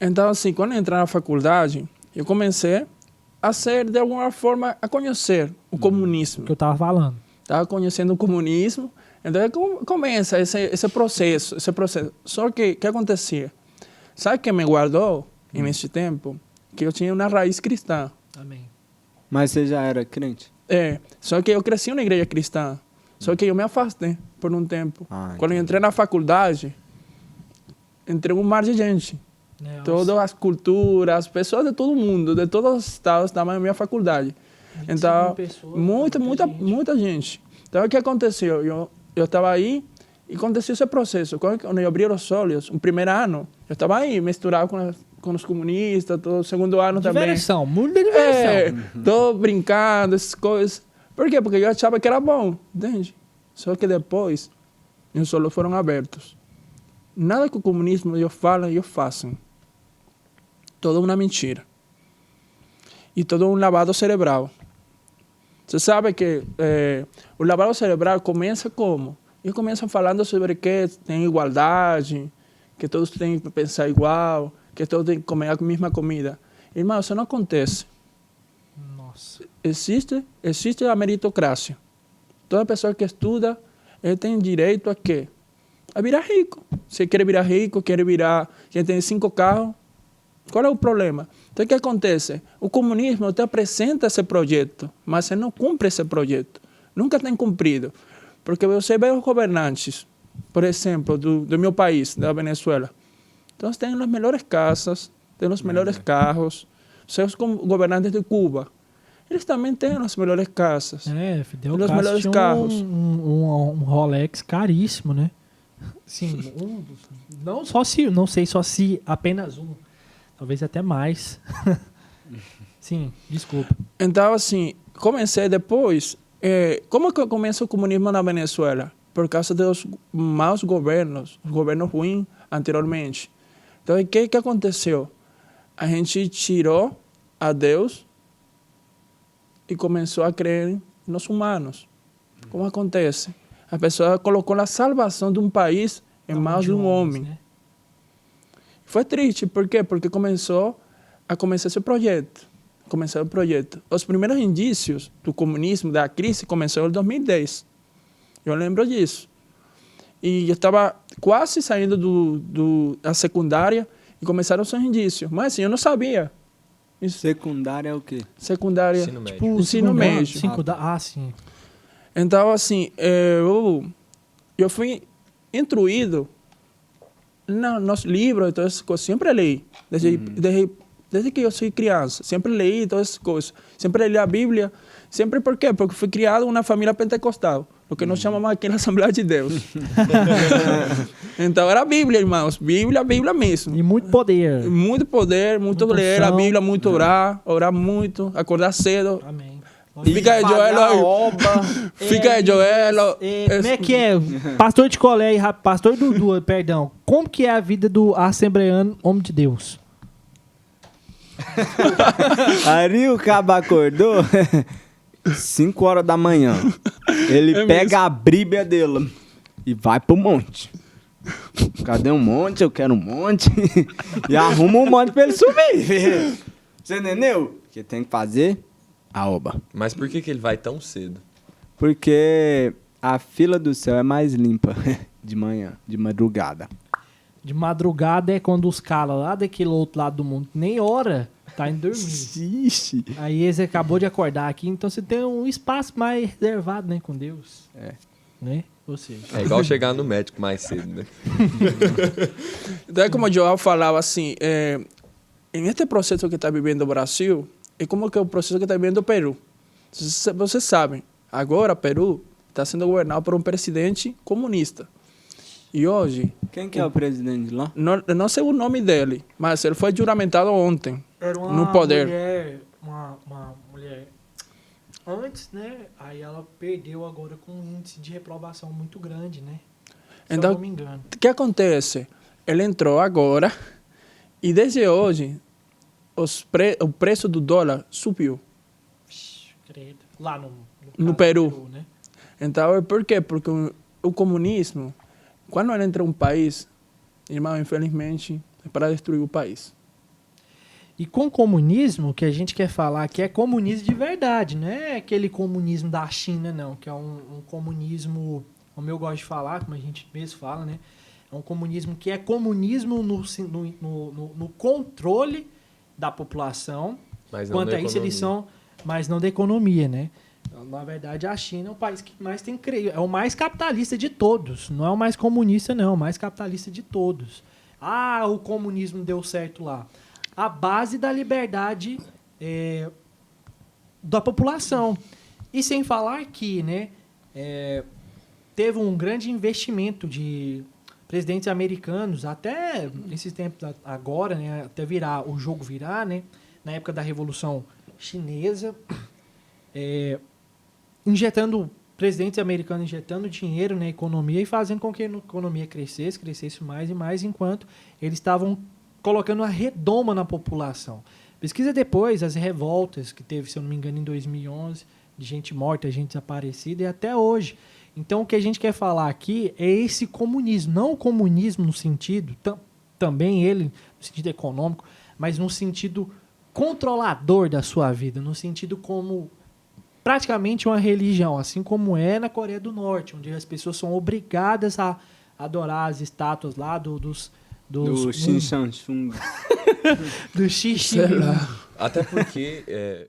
Então, assim, quando eu entrei na faculdade, eu comecei a ser, de alguma forma, a conhecer o comunismo. Que eu tava falando. Estava conhecendo o comunismo, então começa esse processo. Só que, o que acontecia? Sabe o que me guardou nesse tempo? Que eu tinha uma raiz cristã. Amém. Mas você já era crente? Só que eu cresci na igreja cristã. Só que eu me afastei por um tempo. Quando eu Entendi. entrei na faculdade, entrei um mar de gente. Todas as culturas, as pessoas de todo mundo, de todos os estados, estavam na minha faculdade. Então, muita gente. Então, o que aconteceu? Eu estava aí e aconteceu esse processo. Quando eu abri os olhos, no primeiro ano, eu estava aí, misturado com os comunistas, todo o segundo ano também. Diversão, muita diversão. Tô brincando, essas coisas. Por quê? Porque eu achava que era bom, entende? Só que depois, meus olhos foram abertos. Nada que o comunismo eu falo e eu faço. Toda uma mentira. E todo um lavado cerebral. Você sabe que o lavado cerebral começa como? Eles começam falando sobre que tem igualdade, que todos têm que pensar igual, que todos têm que comer a mesma comida. Irmão, isso não acontece. Nossa. Existe a meritocracia. Toda pessoa que estuda, ele tem direito a quê? A virar rico. Se quer virar rico, quer ter 5 carros, qual é o problema? Então, o que acontece? O comunismo te apresenta esse projeto, mas ele não cumpre esse projeto. Nunca tem cumprido. Porque você vê os governantes, por exemplo, do meu país, da Venezuela. Então, têm as melhores casas, têm os melhores carros. Os governantes de Cuba, eles também têm as melhores casas. Fidel os Castro melhores tinha carros. um Rolex caríssimo, né? Sim, não sei só se apenas um. Talvez até mais. Sim, desculpa. Então, assim, comecei depois. Como que começa o comunismo na Venezuela? Por causa dos maus governos, os governos ruins anteriormente. Então, o que aconteceu? A gente tirou a Deus e começou a crer nos humanos. Como acontece? A pessoa colocou a salvação de um país em mãos de um homem. Né? Foi triste, por quê? Porque começou esse projeto. Os primeiros indícios do comunismo, da crise, começou em 2010. Eu lembro disso. E eu estava quase saindo da secundária e começaram os indícios. Mas assim, eu não sabia. Isso. Secundária é o quê? Secundária, Ensino médio. tipo, ensino médio. Sim. Então, assim, eu fui instruído nos livros, todas essas coisas. Sempre leio. Desde que eu sou criança. Sempre leí todas essas coisas. Sempre li a Bíblia. Sempre por quê? Porque fui criado em uma família pentecostal. O que nós chamamos aqui na Assembleia de Deus. Então, era a Bíblia, irmãos. Bíblia mesmo. E muito poder. Muito poder, muito ler a Bíblia, muito orar muito, acordar cedo. Amém. Fica aí, Joel. Fica aí, Joel. Como é que é? Pastor de Colé, pastor Dudu, perdão. Como que é a vida do assembleano homem de Deus? Aí o cabo acordou 5 horas da manhã. Ele pega a Bíblia dele e vai pro monte. Cadê um monte? Eu quero um monte. E arruma um monte pra ele subir. Você entendeu? O que tem que fazer? A oba. Mas por que ele vai tão cedo? Porque a fila do céu é mais limpa de manhã, de madrugada. De madrugada é quando os caras lá daquele outro lado do mundo nem hora tá indo dormir. Ixi. Aí você acabou de acordar aqui, então você tem um espaço mais reservado, né, com Deus. Né? Ou seja... É igual chegar no médico mais cedo, né? Então, é como o Joel falava assim, em este processo que está vivendo o Brasil, é como que o processo que está vivendo o Peru. Vocês sabem, agora o Peru está sendo governado por um presidente comunista. E hoje... Quem que é o presidente de lá? Não sei o nome dele, mas ele foi juramentado ontem. Era no poder. Uma mulher antes, né? Aí ela perdeu agora com um índice de reprovação muito grande, né? Se Então, eu não me engano. O que acontece? Ele entrou agora e desde hoje o preço do dólar subiu. Credo. Lá no Peru. Né? Então, por quê? Porque o comunismo, quando ele entra em um país, irmão, infelizmente, é para destruir o país. E com comunismo, o que a gente quer falar aqui é comunismo de verdade, não é aquele comunismo da China, não, que é um comunismo, como eu gosto de falar, como a gente mesmo fala, né? É um comunismo que é comunismo no controle da população. Mas não Quanto da a isso, eles economia. são, mas não da economia, né? Na verdade, a China é o país que mais tem é o mais capitalista de todos. Não é o mais comunista, não. É o mais capitalista de todos. Ah, o comunismo deu certo lá. A base da liberdade da população. E sem falar que, né, teve um grande investimento de presidentes americanos, até esses tempos agora, né, até virar, o jogo virar, né, na época da Revolução Chinesa, presidentes americanos injetando dinheiro na economia e fazendo com que a economia crescesse mais e mais, enquanto eles estavam colocando uma redoma na população. Pesquisa depois as revoltas que teve, se eu não me engano, em 2011, de gente morta, gente desaparecida, e até hoje. Então, o que a gente quer falar aqui é esse comunismo, não o comunismo no sentido, também ele no sentido econômico, mas no sentido controlador da sua vida, no sentido como praticamente uma religião, assim como é na Coreia do Norte, onde as pessoas são obrigadas a adorar as estátuas lá do Shin Chan Chung. do Xi Sei lá. Até porque